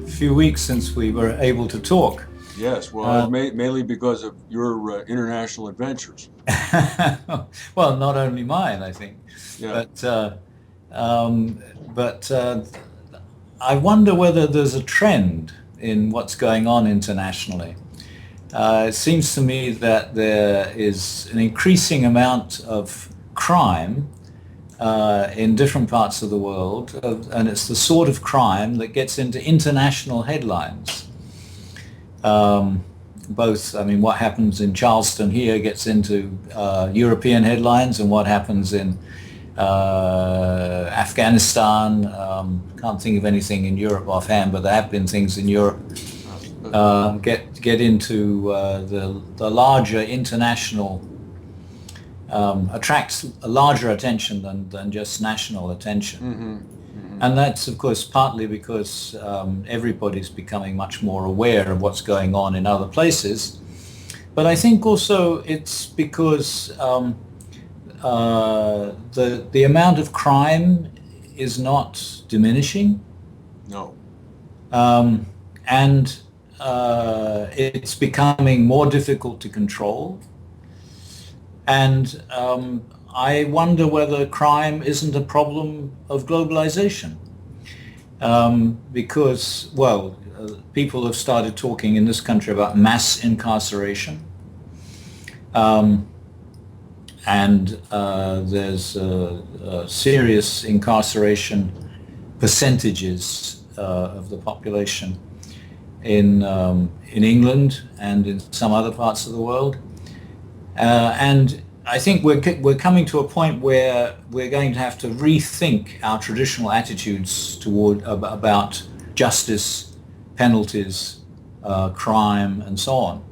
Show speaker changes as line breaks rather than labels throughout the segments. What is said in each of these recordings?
few weeks since we were able to talk.
Yes, well,
Uh,
mainly because of your international adventures.
well, not only mine, I think,
Yeah.
but um, but I wonder whether there's a trend in what's going on internationally. It seems to me that there is an increasing amount of crime in different parts of the world, and it's the sort of crime that gets into international headlines. Um, Both, I mean, what happens in Charleston here gets into European headlines, and what happens in Afghanistan. Can't think of anything in Europe offhand, but there have been things in Europe
Uh, uh,
get into the larger international, attracts a larger attention than just national attention.
hmm hmm
And that's, of course, partly because everybody's becoming much more aware of what's going on in other places. But I think also it's because the amount of crime is not diminishing,
No.
um, and it's becoming more difficult to control. And I wonder whether crime isn't a problem of globalization. Because, well, people have started talking in this country about mass incarceration. Um, and there's serious incarceration percentages of the population in England and in some other parts of the world. And I think we're coming to a point where we're going to have to rethink our traditional attitudes toward about justice, penalties, crime, and so on.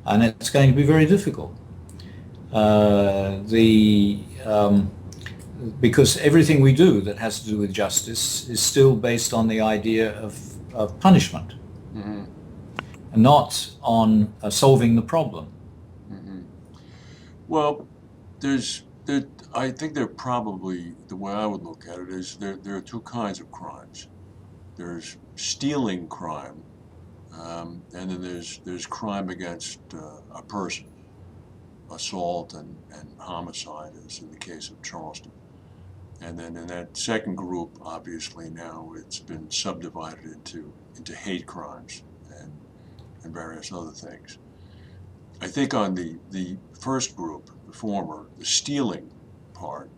And it's going to be very difficult. The Because everything we do that has to do with justice is still based on the idea of punishment,
hmm
and not on solving the problem.
hmm Well, there's there. I think there probably the way I would look at it is there are two kinds of crimes. There's stealing crime, and then there's crime against a person, assault and homicide, as in the case of Charleston. And then in that second group, obviously now it's been subdivided into hate crimes and and various other things. I think on the first group, the former, the stealing part,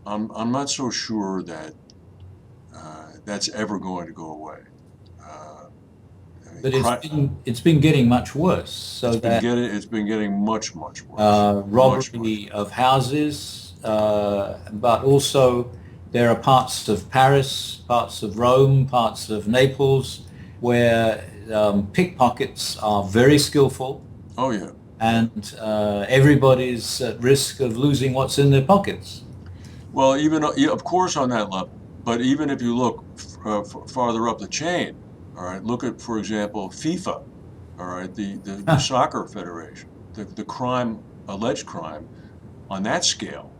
I'm not so sure that that's ever going to go away. Uh, I mean,
But it's been getting much worse, so that
it's been getting much worse, much
robbery of houses, but also there are parts of Paris, parts of Rome, parts of Naples where pickpockets are very skillful,
Oh yeah.
and everybody's at risk of losing what's in their pockets.
Well, even yeah, of course on that level, but even if you look farther up the chain, all right, look at, for example, FIFA, all right, the soccer federation, the crime, alleged crime on that scale,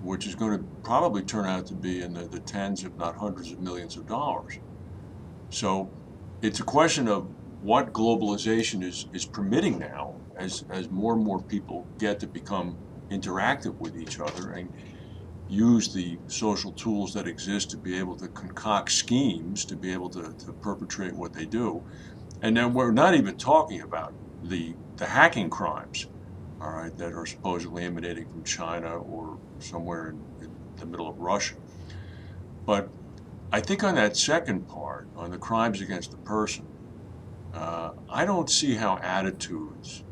which is going to probably turn out to be in the tens, if not hundreds of millions of dollars. So it's a question of what globalization is permitting now as more and more people get to become interactive with each other and use the social tools that exist to be able to concoct schemes to be able to perpetrate what they do. And then we're not even talking about the hacking crimes, all right, that are supposedly emanating from China or somewhere in the middle of Russia. But I think on that second part, on the crimes against the person, I don't see how attitudes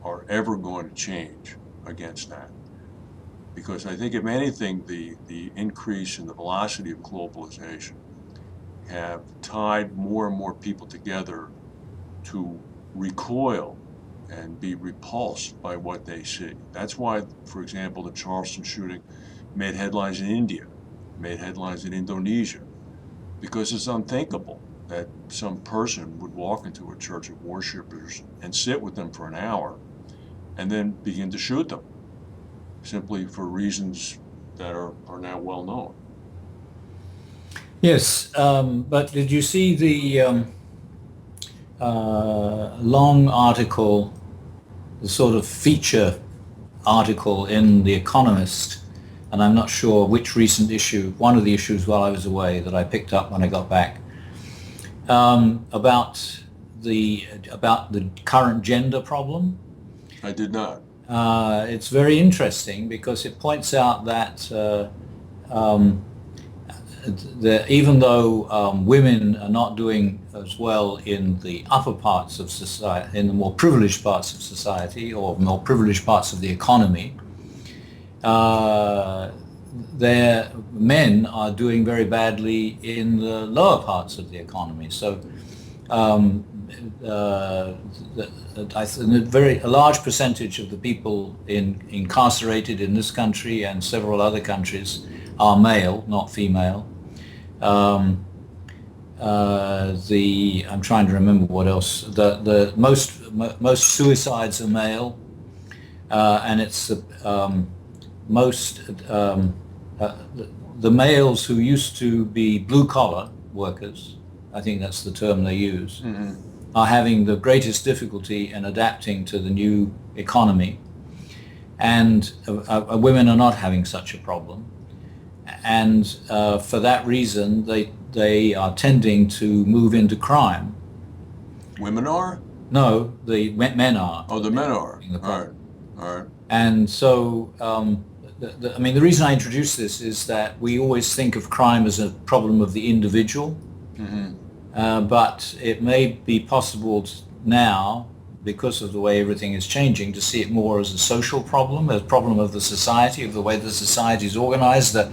are ever going to change against that. Because I think, if anything, the increase in the velocity of globalization have tied more and more people together to recoil and be repulsed by what they see. That's why, for example, the Charleston shooting made headlines in India, made headlines in Indonesia, because it's unthinkable that some person would walk into a church of worshipers and sit with them for an hour and then begin to shoot them simply for reasons that are now well known.
Yes, but did you see the long article, the sort of feature article in The Economist? And I'm not sure which recent issue, one of the issues while I was away that I picked up when I got back, about the current gender problem.
I did not.
It's very interesting because it points out that um, even though women are not doing as well in the upper parts of society, in the more privileged parts of society or more privileged parts of the economy, uh, their men are doing very badly in the lower parts of the economy. So um, uh, a large percentage of the people incarcerated in this country and several other countries are male, not female. Um, I'm trying to remember what else. The most suicides are male, and it's most uh, the males who used to be blue collar workers. I think that's the term they use.
Hmm.
Are having the greatest difficulty in adapting to the new economy, and women are not having such a problem. And for that reason, they are tending to move into crime.
Women are?
No, the men are.
Oh, the men are.
The
All
problem.
right. All right.
And so, I mean, the reason I introduce this is that we always think of crime as a problem of the individual,
Hmm.
but it may be possible now, because of the way everything is changing, to see it more as a social problem, as a problem of the society, of the way the society is organized, that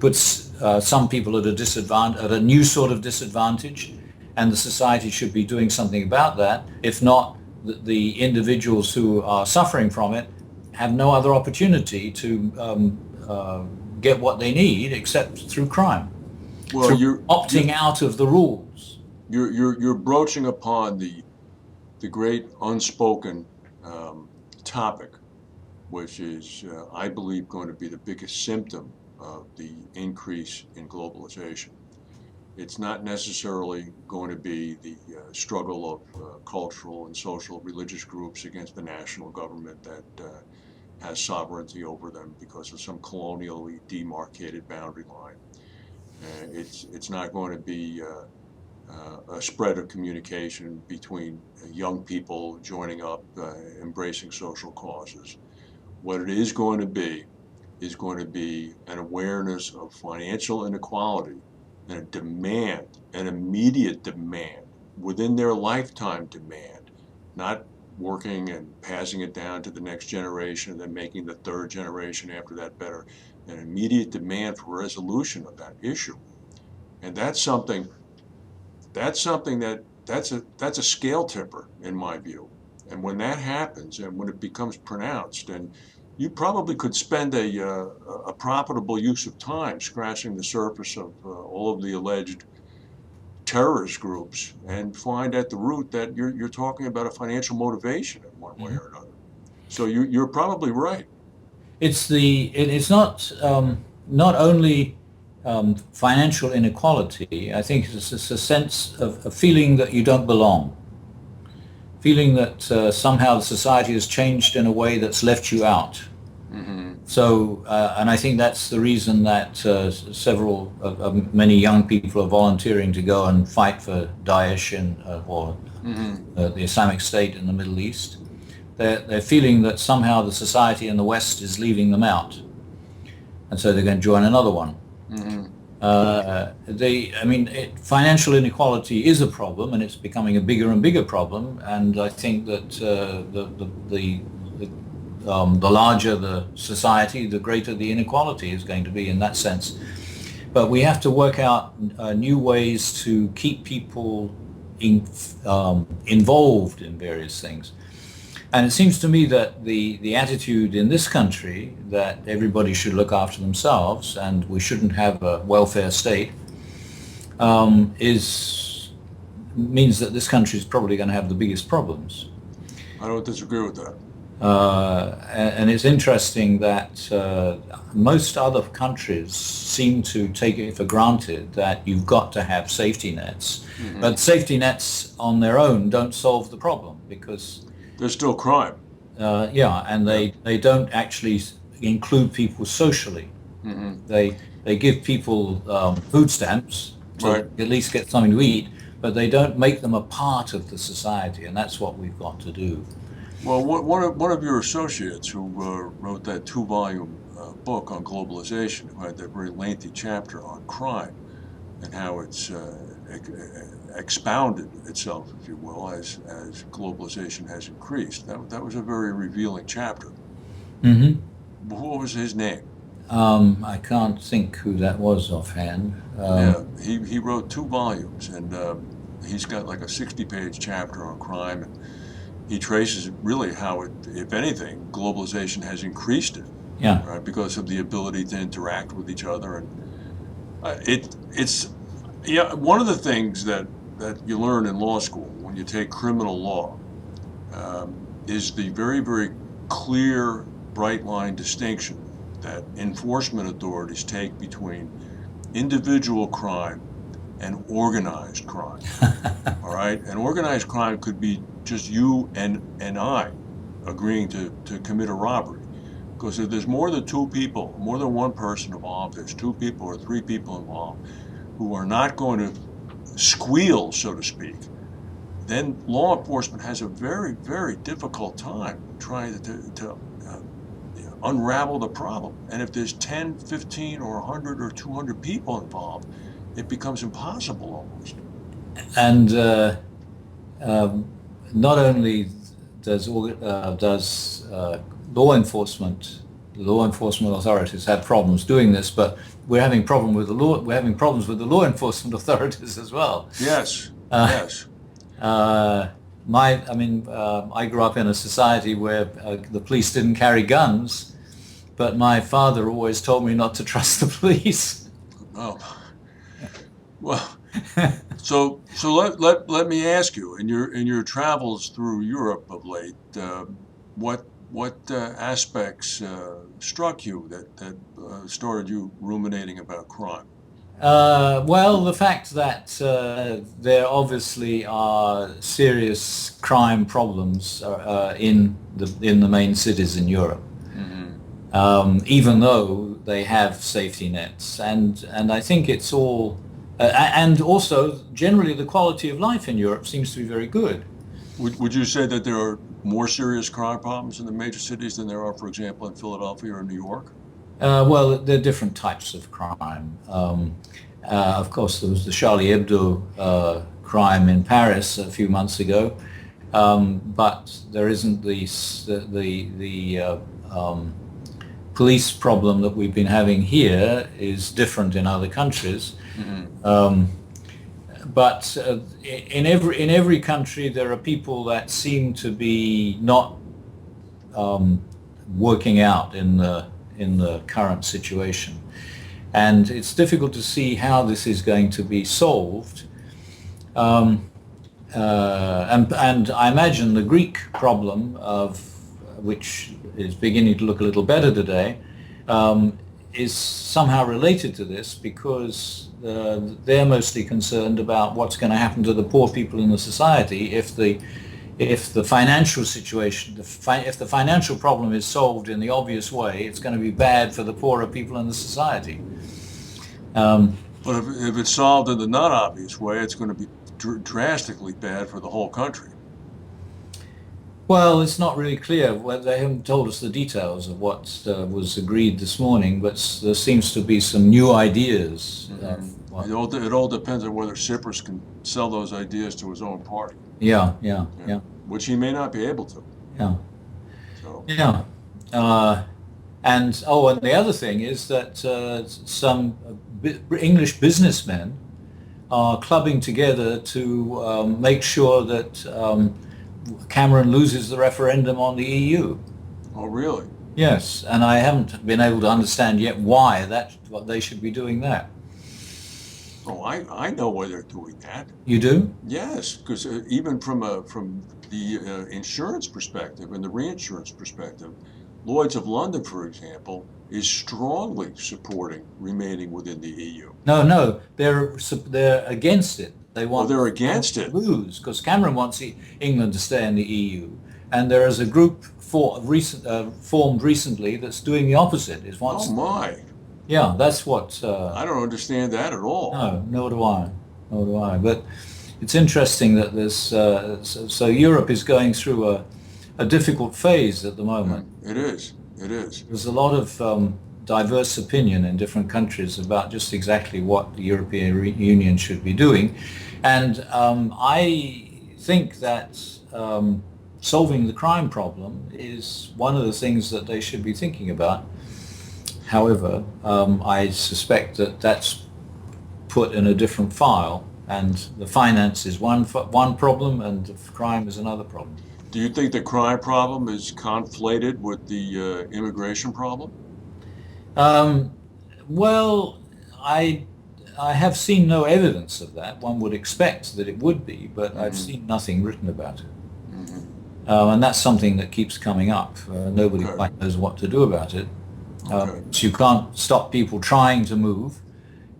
puts some people at a disadvantage, at a new sort of disadvantage, and the society should be doing something about that. If not, the individuals who are suffering from it have no other opportunity to get what they need except through crime,
Well,
through opting out of the rules.
you're broaching upon the great unspoken topic, which is, I believe, going to be the biggest symptom of the increase in globalization. It's not necessarily going to be the struggle of cultural and social religious groups against the national government that has sovereignty over them because of some colonially demarcated boundary line. It's not going to be a spread of communication between young people joining up, embracing social causes. What it is going to be an awareness of financial inequality and a demand, an immediate demand, within their lifetime demand, not working and passing it down to the next generation and then making the third generation after that better, an immediate demand for resolution of that issue. And that's something that's a scale tipper in my view. And when that happens, and when it becomes pronounced, and you probably could spend a profitable use of time scratching the surface of all of the alleged terrorist groups and find at the root that you're talking about a financial motivation in one way
Mhm.
or another. So you're probably right.
It's not only financial inequality. I think it's a sense of a feeling that you don't belong, feeling that somehow the society has changed in a way that's left you out.
Hmm.
So, and I think that's the reason that many young people are volunteering to go and fight for Daesh or
Hmm.
the Islamic State in the Middle East. They're feeling that somehow the society in the West is leaving them out, and so they're going to join another one.
Hmm.
I mean, financial inequality is a problem, and it's becoming a bigger and bigger problem. And I think that the larger the society, the greater the inequality is going to be in that sense. But we have to work out new ways to keep people involved in various things. And it seems to me that the attitude in this country that everybody should look after themselves and we shouldn't have a welfare state is means that this country is probably going to have the biggest problems.
I don't disagree with that.
And it's interesting that most other countries seem to take it for granted that you've got to have safety nets.
Hmm.
But safety nets on their own don't solve the problem because,
There's still crime.
yeah, and
Yeah.
they don't actually include people socially.
Hmm.
They give people food stamps so
Right.
they at least get something to eat, but they don't make them a part of the society, and that's what we've got to do.
Well, one of your associates who wrote that two-volume book on globalization, who had that very lengthy chapter on crime and how it's expounded itself, if you will, as globalization has increased. That was a very revealing chapter.
Hmm.
What was his name?
I can't think who that was offhand.
Yeah, he wrote two volumes, and he's got like a 60-page chapter on crime, and he traces really how it, if anything, globalization has increased it,
Yeah.
right? Because of the ability to interact with each other, and it's yeah. One of the things that you learn in law school when you take criminal law is the very clear, bright line distinction that enforcement authorities take between individual crime and organized crime. All right, and organized crime could be just you and I agreeing to commit a robbery. Because if there's more than two people, more than one person involved, there's two people or three people involved who are not going to squeal, so to speak, then law enforcement has a very difficult time trying to unravel the problem. And if there's 10, 15, or 100 or 200 people involved, it becomes impossible almost.
And not only does law enforcement authorities have problems doing this, but we're having problems with the law enforcement authorities as well.
Yes,
Uh,
yes.
uh, I grew up in a society where the police didn't carry guns, but my father always told me not to trust the police.
Oh, well, so let me ask you, in your travels through Europe of late, what aspects struck you that started you ruminating about crime?
Well, the fact that there obviously are serious crime problems in the main cities in Europe,
Hmm.
even though they have safety nets, and I think it's all, and also generally the quality of life in Europe seems to be very good.
Would you say that there are more serious crime problems in the major cities than there are, for example, in Philadelphia or New York?
Well, there are different types of crime. Of course, there was the Charlie Hebdo crime in Paris a few months ago, but there isn't the police problem that we've been having here is different in other countries.
Hmm.
Um, but in every country, there are people that seem to be not um, working out in the current situation. And it's difficult to see how this is going to be solved. Um, and I imagine the Greek problem, which is beginning to look a little better today, is somehow related to this because they're mostly concerned about what's going to happen to the poor people in the society if the financial situation, if the financial problem is solved in the obvious way, it's going to be bad for the poorer people in the society. Um,
But if it's solved in the not obvious way, it's going to be drastically bad for the whole country.
well, it's not really clear. Well, they haven't told us the details of what was agreed this morning, but there seems to be some new ideas.
Hmm. It all depends on whether Cyprus can sell those ideas to his own party,
Yeah, yeah,
yeah,
yeah,
which he may not be able to.
yeah,
So,
yeah. Uh, and the other thing is that some English businessmen are clubbing together to make sure that Cameron loses the referendum on the EU.
oh really?
Yes, and I haven't been able to understand yet what they should be doing that.
Oh, I know why they're doing that.
You do?
Yes, because even from the insurance perspective and the reinsurance perspective, Lloyd's of London, for example, is strongly supporting remaining within the EU.
No, no, they're against it. They
Oh,
want
they're
Cameron
against
to
it.
lose because Cameron wants England to stay in the EU, and there is a group formed recently that's doing the opposite. Is
Oh
wants
my,
Yeah, that's what.
I don't understand that at all.
No, nor do I. Nor do I. But it's interesting that this. So Europe is going through a difficult phase at the moment.
It is. It is.
There's a lot of diverse opinion in different countries about just exactly what the European Union should be doing. And I think that solving the crime problem is one of the things that they should be thinking about. However, I suspect that that's put in a different file, and the finance is one problem, and the crime is another problem.
Do you think the crime problem is conflated with the immigration problem?
Um, well, I I have seen no evidence of that. One would expect that it would be, but I've
Hmm.
seen nothing written about it.
Hmm.
And that's something that keeps coming up. Nobody
Okay.
quite knows what to do about it.
Okay.
So you can't stop people trying to move,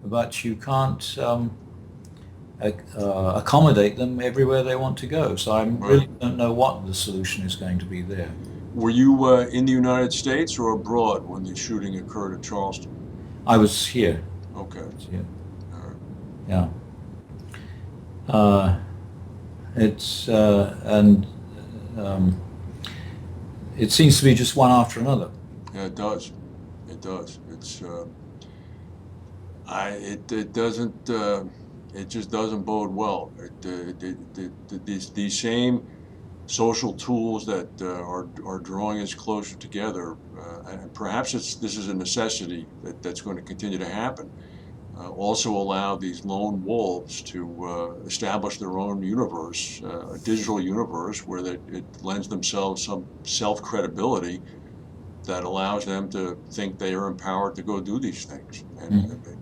but you can't accommodate them everywhere they want to go. So I
Right.
really don't know what the solution is going to be there.
Were you in the United States or abroad when the shooting occurred in Charleston?
I was here.
Okay.
Here.
All right.
Yeah. Uh, it's and it seems to be just one after another.
Yeah, it does. It does. It's it doesn't it just doesn't bode well. These same social tools that are drawing us closer together, and perhaps this is a necessity that's going to continue to happen. Also allow these lone wolves to establish their own universe, a digital universe where it lends themselves some self-credibility that allows them to think they are empowered to go do these things. And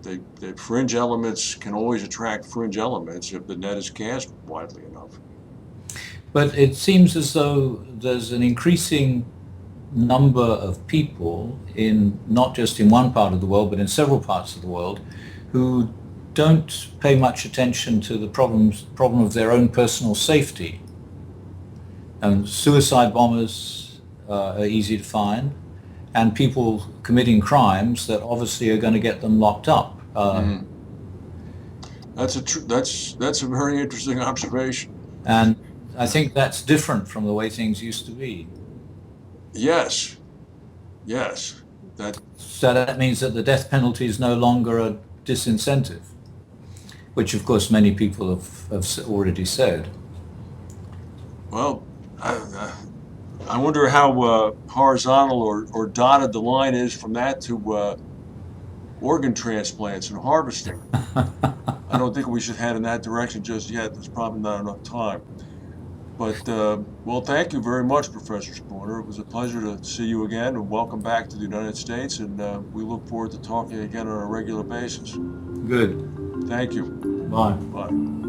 Mhm.
the fringe elements can always attract fringe elements if the net is cast widely enough.
But it seems as though there's an increasing number of people in not just in one part of the world, but in several parts of the world, who don't pay much attention to the problem of their own personal safety. And suicide bombers are easy to find, and people committing crimes that obviously are going to get them locked up.
Mhm. That's a very interesting observation.
And I think that's different from the way things used to be.
Yes, yes, that
So that means that the death penalty is no longer a disincentive, which of course many people have already said.
well, I wonder how horizontal or dotted the line is from that to organ transplants and harvesting. I don't think we should head in that direction just yet. There's probably not enough time. But, well, thank you very much, Professor Spooner. It was a pleasure to see you again, and welcome back to the United States. And we look forward to talking again on a regular basis.
Good.
Thank you.
Bye.
Bye.